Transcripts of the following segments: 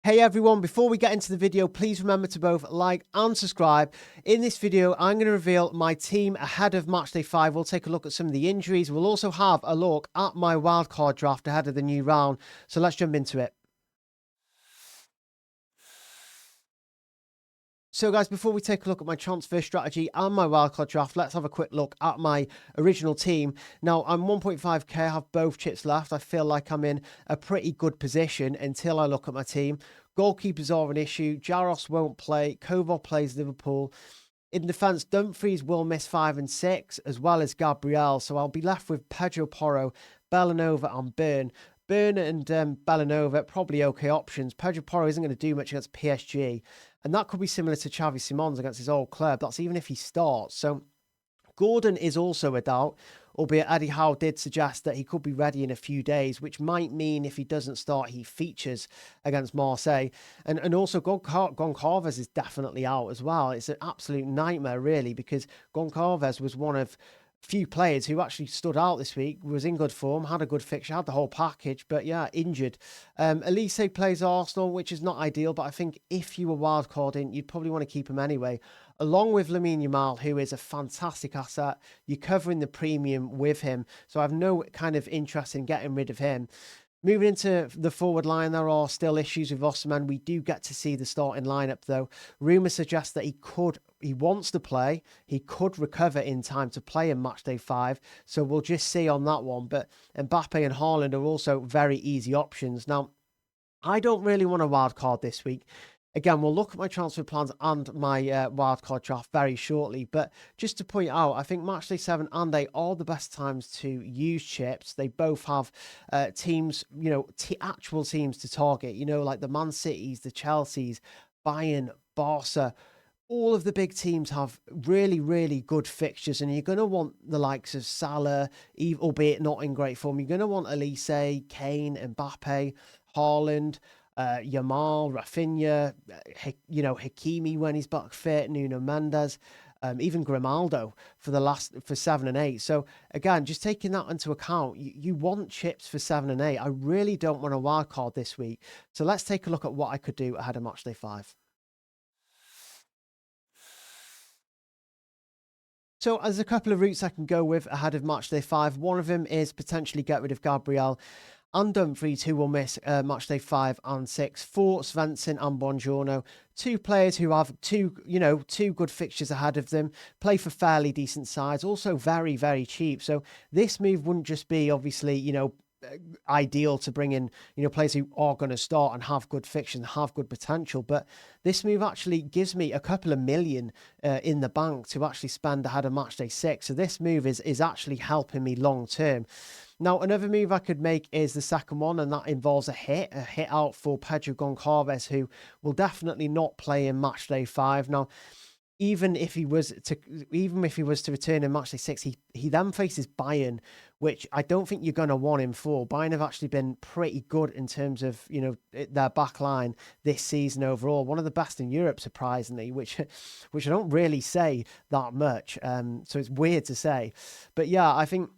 Hey everyone, before we get into the video, please remember to both like and subscribe. In this video, I'm going to reveal my team ahead of Matchday 5. We'll take a look at some of the injuries. We'll also have a look at my wildcard draft ahead of the new round. So let's jump into it. So guys, before we take a look at my transfer strategy and my wildcard draft, let's have a quick look at my original team. Now, I'm 1.5k, I have both chips left. I feel like I'm in a pretty good position until I look at my team. Goalkeepers are an issue. Jaros won't play. Kovar plays Liverpool. In defence, Dumfries will miss 5 and 6, as well as Gabriel. So I'll be left with Pedro Porro, Bellanova and Byrne. Byrne and Bellanova, probably okay options. Pedro Porro isn't going to do much against PSG. And that could be similar to Xavi Simons against his old club. That's even if he starts. So Gordon is also a doubt, albeit Eddie Howe did suggest that he could be ready in a few days, which might mean if he doesn't start, he features against Marseille. And also Goncalves is definitely out as well. It's an absolute nightmare, really, because Goncalves was one of few players who actually stood out this week, was in good form, had a good fixture, had the whole package, but yeah, injured. Elise plays Arsenal, which is not ideal, but I think if you were wildcarding, you'd probably want to keep him anyway, along with Lamine Yamal, who is a fantastic asset. You're covering the premium with him, so I have no kind of interest in getting rid of him. Moving into the forward line, there are still issues with Osimhen. We do get to see the starting lineup, though. Rumours suggest that he wants to play. He could recover in time to play in Matchday 5. So we'll just see on that one. But Mbappe and Haaland are also very easy options. Now, I don't really want a wild card this week. Again, we'll look at my transfer plans and my wildcard draft very shortly. But just to point out, I think Matchday 7 and 8 are the best times to use chips. They both have teams, actual teams to target, like the Man Cities, the Chelseas, Bayern, Barca. All of the big teams have really, really good fixtures, and you're going to want the likes of Salah, albeit not in great form. You're going to want Elise, Kane, Mbappe, Haaland, Yamal, Rafinha, Hakimi when he's back fit, Nuno Mendes, even Grimaldo for 7 and 8. So again, just taking that into account, you want chips for 7 and 8. I really don't want a wild card this week. So let's take a look at what I could do ahead of Matchday 5. So there's a couple of routes I can go with ahead of Matchday 5. One of them is potentially get rid of Gabriel and Dumfries, who will miss Matchday 5 and 6, for Svensson and Buongiorno. Two players who have two good fixtures ahead of them, play for fairly decent sides, also very, very cheap. So this move wouldn't just be, obviously, ideal to bring in, players who are going to start and have good fiction, have good potential. But this move actually gives me a couple of million in the bank to actually spend ahead of Matchday 6. So this move is actually helping me long term. Now, another move I could make is the second one, and that involves a hit out for Pedro Goncalves, who will definitely not play in Matchday 5. Now, even if he was to return in Matchday 6, he then faces Bayern, which I don't think you're going to want him for. Bayern have actually been pretty good in terms of, their back line this season overall. One of the best in Europe, surprisingly, which I don't really say that much. So it's weird to say. But yeah, I think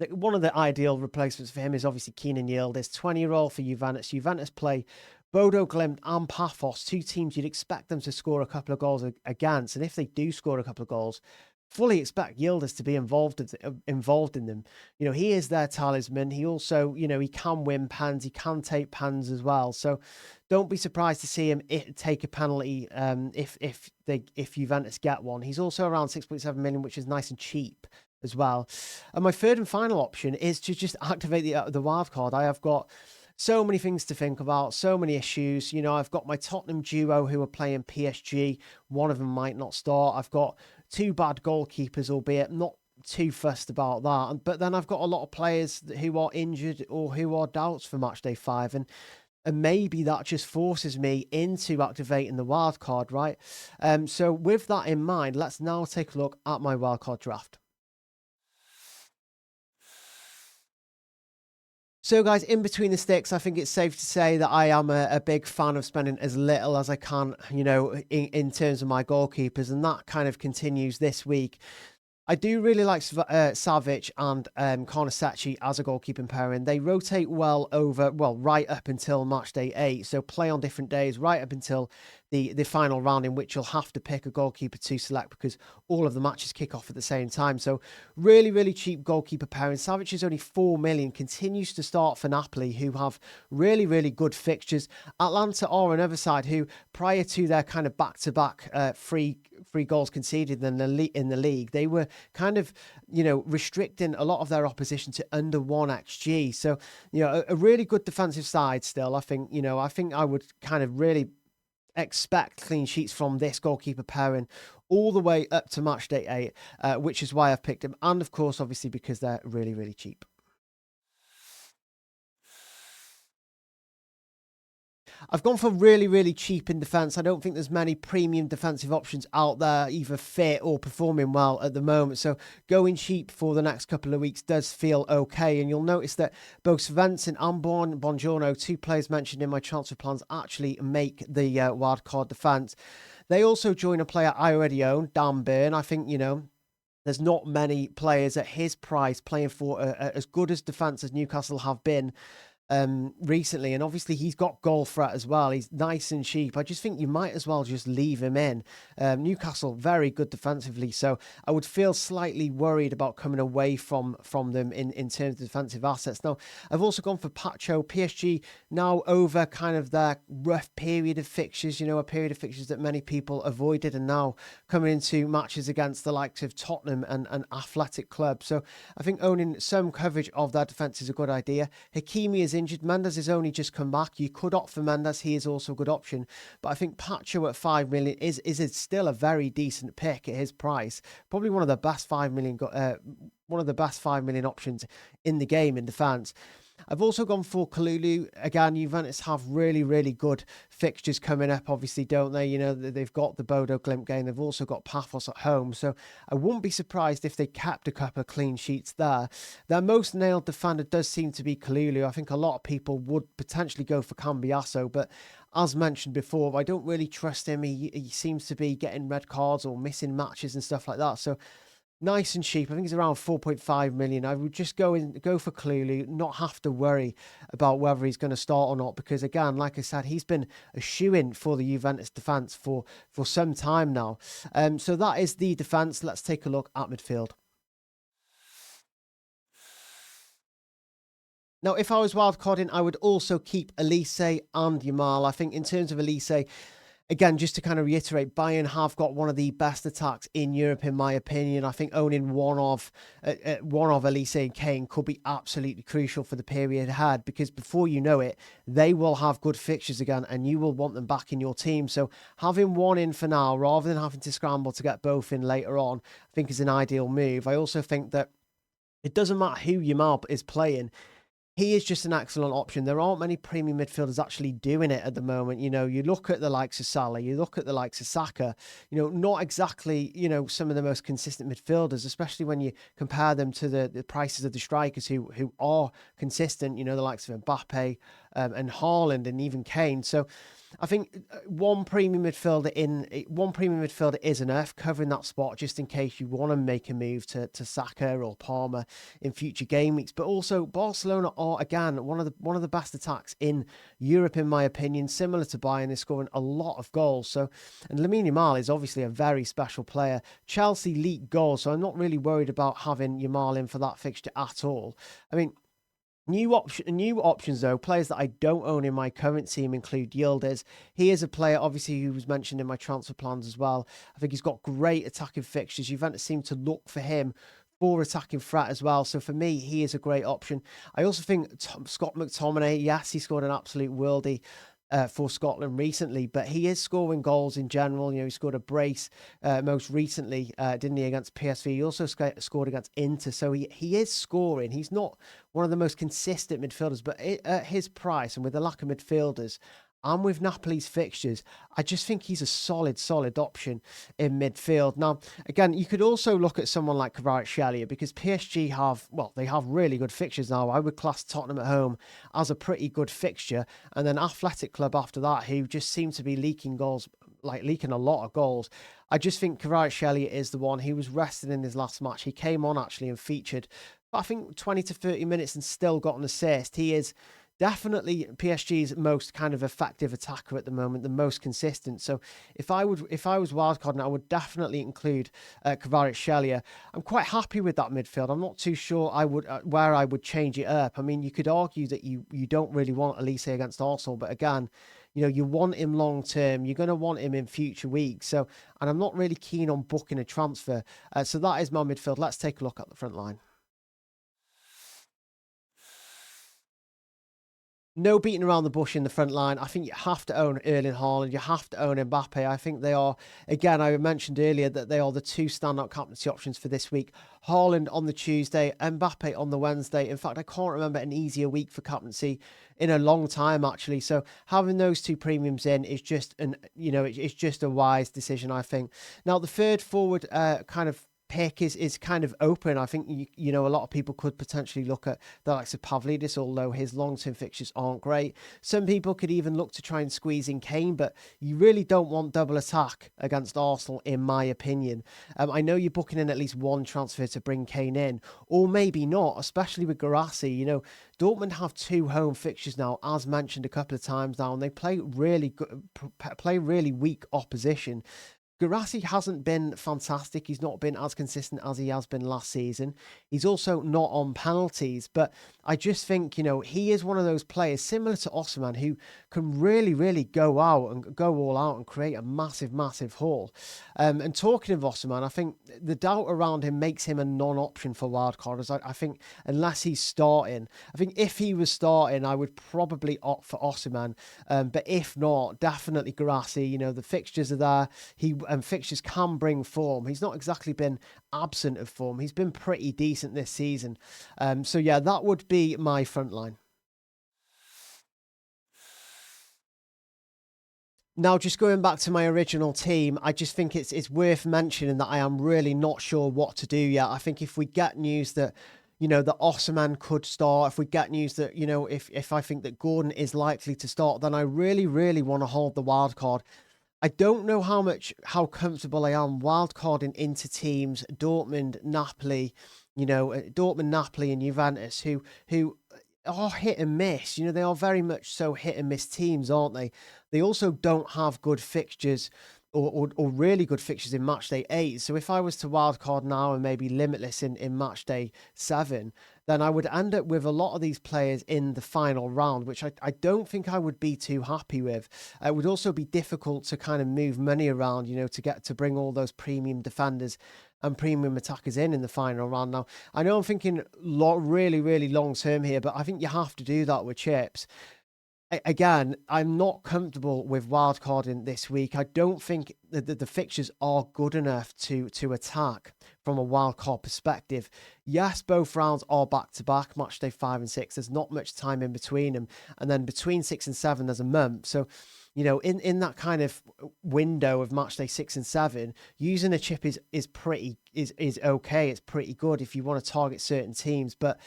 one of the ideal replacements for him is obviously Keenan Yildiz, 20-year-old for Juventus. Juventus play Bodo Glimt and Paphos, two teams you'd expect them to score a couple of goals against. And if they do score a couple of goals, fully expect Yildiz to be involved in them. He is their talisman. He also, he can win pens. He can take pens as well. So don't be surprised to see him take a penalty if Juventus get one. He's also around 6.7 million, which is nice and cheap as well. And my third and final option is to just activate the wild card. I have got so many things to think about, so many issues. I've got my Tottenham duo who are playing PSG. One of them might not start. I've got two bad goalkeepers, albeit not too fussed about that. But then I've got a lot of players who are injured or who are doubts for Matchday 5. And maybe that just forces me into activating the wild card, right? So with that in mind, let's now take a look at my wildcard draft. So guys, in between the sticks, I think it's safe to say that I am a big fan of spending as little as I can, in terms of my goalkeepers, and that kind of continues this week. I do really like Savic and Kornaceci as a goalkeeping pairing. They rotate well right up until match day 8. So play on different days right up until the final round, in which you'll have to pick a goalkeeper to select because all of the matches kick off at the same time. So really, really cheap goalkeeper pairing. Savic is only 4 million, continues to start for Napoli, who have really, really good fixtures. Atalanta are another side who, prior to their kind of back-to-back free goals conceded in the league, they were kind of, restricting a lot of their opposition to under 1 XG. So, a really good defensive side still. I think I would kind of really expect clean sheets from this goalkeeper pairing all the way up to match day 8, which is why I've picked them. And of course, obviously, because they're really, really cheap. I've gone for really, really cheap in defence. I don't think there's many premium defensive options out there, either fit or performing well at the moment. So going cheap for the next couple of weeks does feel okay. And you'll notice that both Svensson and Bongiorno, 2 players mentioned in my transfer plans, actually make the wildcard defence. They also join a player I already own, Dan Burn. I think, there's not many players at his price playing for as good as defence as Newcastle have been recently, and obviously he's got goal threat as well. He's nice and cheap. I just think you might as well just leave him in. Newcastle very good defensively, so I would feel slightly worried about coming away from them in terms of defensive assets. Now, I've also gone for Pacho. PSG now over kind of their rough period of fixtures, a period of fixtures that many people avoided, and now coming into matches against the likes of Tottenham and Athletic Club. So I think owning some coverage of their defence is a good idea. Hakimi is injured. Mendes has only just come back. You could opt for Mendes. He is also a good option. But I think Pacho at 5 million is still a very decent pick at his price. Probably one of the best 5 million options in the game in defence. I've also gone for Kalulu. Again, Juventus have really, really good fixtures coming up, obviously, don't they? They've got the Bodo Glimt game. They've also got Paphos at home. So I wouldn't be surprised if they kept a couple of clean sheets there. Their most nailed defender does seem to be Kalulu. I think a lot of people would potentially go for Cambiasso, but as mentioned before, I don't really trust him. He seems to be getting red cards or missing matches and stuff like that. So nice and cheap. I think it's around 4.5 million. I would just go for Kalulu, not have to worry about whether he's going to start or not, because again, like I said, he's been a shoo-in for the Juventus defence for some time now. So that is the defence. Let's take a look at midfield. Now, if I was wildcarding, I would also keep Elise and Yamal. I think in terms of Elise, again, just to kind of reiterate, Bayern have got one of the best attacks in Europe, in my opinion. I think owning one of Elise and Kane could be absolutely crucial for the period ahead, because before you know it, they will have good fixtures again, and you will want them back in your team. So having one in for now, rather than having to scramble to get both in later on, I think is an ideal move. I also think that it doesn't matter who Yamal is playing. He is just an excellent option. There aren't many premium midfielders actually doing it at the moment. You look at the likes of Salah, you look at the likes of Saka, not exactly, some of the most consistent midfielders, especially when you compare them to the prices of the strikers who are consistent, the likes of Mbappe and Haaland and even Kane. So I think one premium midfielder is enough, covering that spot just in case you want to make a move to Saka or Palmer in future game weeks. But also Barcelona are again one of the best attacks in Europe, in my opinion. Similar to Bayern, they're scoring a lot of goals. So, and Lamine Yamal is obviously a very special player. Chelsea leak goals, so I'm not really worried about having Yamal in for that fixture at all. I mean, new options though, players that I don't own in my current team include Yildiz. He is a player, obviously, who was mentioned in my transfer plans as well. I think he's got great attacking fixtures. Juventus seem to look for him for attacking threat as well. So for me, he is a great option. I also think Scott McTominay, yes, he scored an absolute worldie for Scotland recently, but he is scoring goals in general. He scored a brace most recently, didn't he, against PSV? He also scored against Inter, so he is scoring. He's not one of the most consistent midfielders, but at his price and with the lack of midfielders, and with Napoli's fixtures, I just think he's a solid option in midfield. Now, again, you could also look at someone like Kvaratskhelia, because PSG have really good fixtures now. I would class Tottenham at home as a pretty good fixture, and then Athletic Club after that, who just seem to be leaking goals like leaking a lot of goals. I just think Kvaratskhelia is the one. He was rested in his last match. He came on actually and featured, I think 20 to 30 minutes and still got an assist. He is definitely PSG's most kind of effective attacker at the moment, the most consistent. So if I was wildcarding, I would definitely include Kvaratskhelia. I'm quite happy with that midfield. I'm not too sure I would where I would change it up. I mean, you could argue that you don't really want Elise against Arsenal, but again, you want him long term. You're going to want him in future weeks. So, and I'm not really keen on booking a transfer. So that is my midfield. Let's take a look at the front line. No beating around the bush in the front line. I think you have to own Erling Haaland. You have to own Mbappe. I think they are, again, I mentioned earlier that they are the two standout captaincy options for this week. Haaland on the Tuesday, Mbappe on the Wednesday. In fact, I can't remember an easier week for captaincy in a long time, actually. So having those two premiums in is just it's just a wise decision, I think. Now, the third forward kind of pick is kind of open. I think a lot of people could potentially look at the likes of Pavlidis, although his long-term fixtures aren't great. Some people could even look to try and squeeze in Kane, but you really don't want double attack against Arsenal, in my opinion. I know you're booking in at least one transfer to bring Kane in, or maybe not, especially with Guirassy. Dortmund have two home fixtures now, as mentioned a couple of times now, and they play really weak opposition. Guirassy hasn't been fantastic. He's not been as consistent as he has been last season. He's also not on penalties, but I just think, he is one of those players similar to Osimhen who can really go out and go all out and create a massive haul. And talking of Osimhen, I think the doubt around him makes him a non-option for wildcarders. I think unless he's starting, I think if he was starting, I would probably opt for Osimhen. But if not, definitely Guirassy. The fixtures are there. Fixtures can bring form. He's not exactly been absent of form. He's been pretty decent this season. So yeah, that would be my front line. Now, just going back to my original team, I just think it's worth mentioning that I am really not sure what to do yet. I think if we get news that that Osimhen could start, if we get news that, if I think that Gordon is likely to start, then I really want to hold the wild card. I don't know how comfortable I am wildcarding into teams, Dortmund, Napoli, and Juventus, who are hit and miss. They are very much so hit and miss teams, aren't they? They also don't have good fixtures or really good fixtures in matchday 8. So if I was to wildcard now and maybe limitless in matchday 7, then I would end up with a lot of these players in the final round, which I don't think I would be too happy with. It would also be difficult to kind of move money around, to bring all those premium defenders and premium attackers in the final round. Now, I know I'm thinking really long term here, but I think you have to do that with chips. Again, I'm not comfortable with wildcarding this week. I don't think that the fixtures are good enough to attack from a wildcard perspective. Yes, both rounds are back-to-back, matchday 5 and 6. There's not much time in between them. And then between 6 and 7, there's a month. So, in that kind of window of matchday 6 and 7, using a chip is okay. It's pretty good if you want to target certain teams. But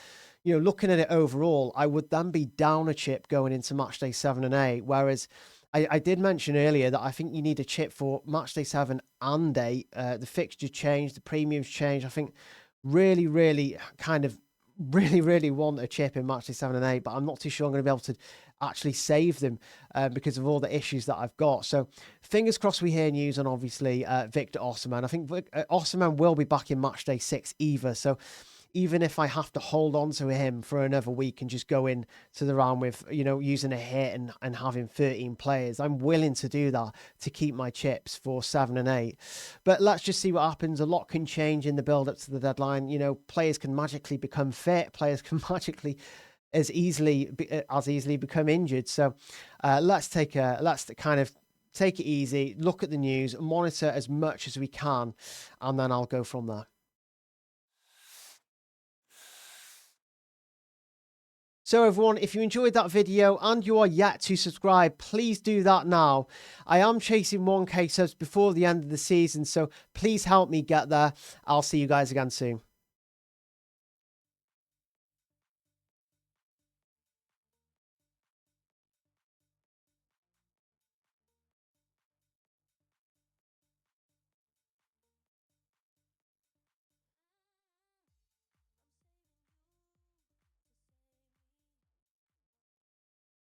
looking at it overall, I would then be down a chip going into matchday 7 and 8. Whereas I did mention earlier that I think you need a chip for matchday 7 and 8. The fixture changed, the premiums changed. I think really want a chip in matchday 7 and 8, but I'm not too sure I'm going to be able to actually save them because of all the issues that I've got. So fingers crossed we hear news on obviously Victor Osimhen. I think Osimhen will be back in matchday 6 either. So even if I have to hold on to him for another week and just go in to the round with, using a hit and having 13 players, I'm willing to do that to keep my chips for 7 and 8. But let's just see what happens. A lot can change in the build up to the deadline. Players can magically become fit. Players can magically as easily become injured. So let's kind of take it easy, look at the news, monitor as much as we can, and then I'll go from there. So everyone, if you enjoyed that video and you are yet to subscribe, please do that now. I am chasing 1K subs before the end of the season, so please help me get there. I'll see you guys again soon.